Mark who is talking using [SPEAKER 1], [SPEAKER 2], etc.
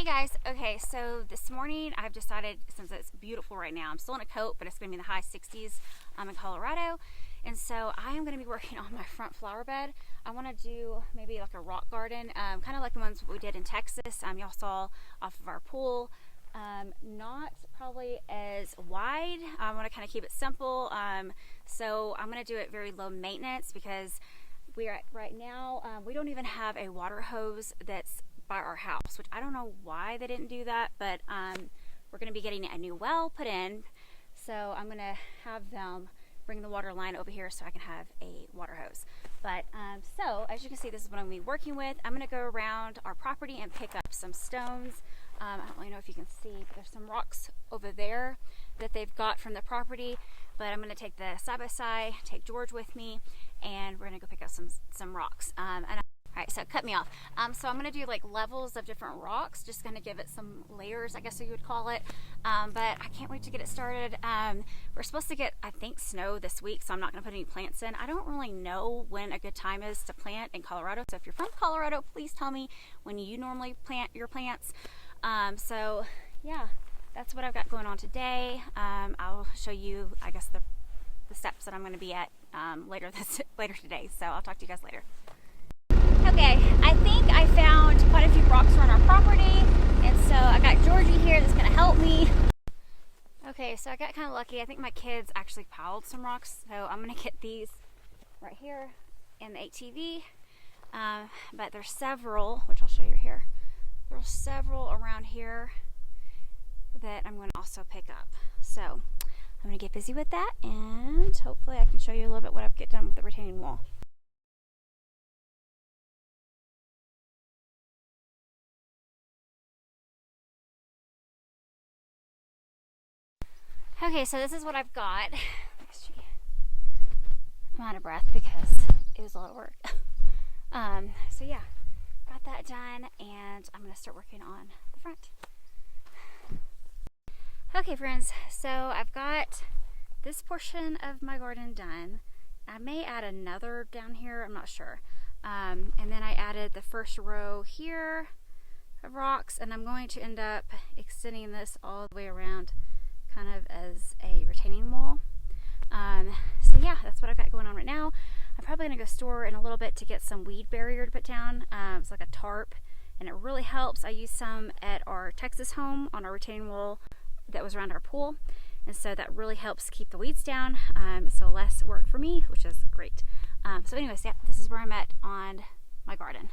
[SPEAKER 1] Hey guys, okay, so this morning I've decided, since it's beautiful right now, I'm still in a coat, but it's going to be in the high 60s in Colorado, and so I am going to be working on my front flower bed. I want to do maybe like a rock garden, kind of like the ones we did in Texas. Y'all saw off of our pool. Not probably as wide. I want to kind of keep it simple, so I'm going to do it very low maintenance because right now we don't even have a water hose that's by our house, which I don't know why they didn't do that, but we're going to be getting a new well put in, so I'm going to have them bring the water line over here so I can have a water hose. But so as you can see, this is what I'm going to be working with. I'm going to go around our property and pick up some stones. I don't really know if you can see, but there's some rocks over there that they've got from the property, but I'm going to take the side-by-side, take George with me, and we're going to go pick up some rocks. Alright, so cut me off. So I'm going to do like levels of different rocks, just going to give it some layers, I guess you would call it. But I can't wait to get it started. We're supposed to get, I think, snow this week, so I'm not going to put any plants in. I don't really know when a good time is to plant in Colorado, so if you're from Colorado, please tell me when you normally plant your plants. So yeah, that's what I've got going on today. I'll show you, I guess, the steps that I'm going to be at later today, so I'll talk to you guys later. Okay, I think I found quite a few rocks around our property, and so I got Georgie here that's going to help me. Okay, so I got kind of lucky. I think my kids actually piled some rocks, so I'm going to get these right here in the ATV. But there's several, which I'll show you here. There's several around here that I'm going to also pick up. So I'm going to get busy with that, and hopefully I can show you a little bit what I've get done with the retaining wall. Okay, so this is what I've got. I'm out of breath because it was a lot of work. So yeah, got that done, and I'm gonna start working on the front. Okay friends, so I've got this portion of my garden done. I may add another down here, I'm not sure. And then I added the first row here of rocks, and I'm going to end up extending this all the way around, kind of as a retaining wall. So yeah, that's what I've got going on right now. I'm probably gonna go store in a little bit to get some weed barrier to put down. It's like a tarp, and it really helps. I used some at our Texas home on our retaining wall that was around our pool, and so that really helps keep the weeds down. So less work for me, which is great. So anyways, yeah, this is where I'm at on my garden.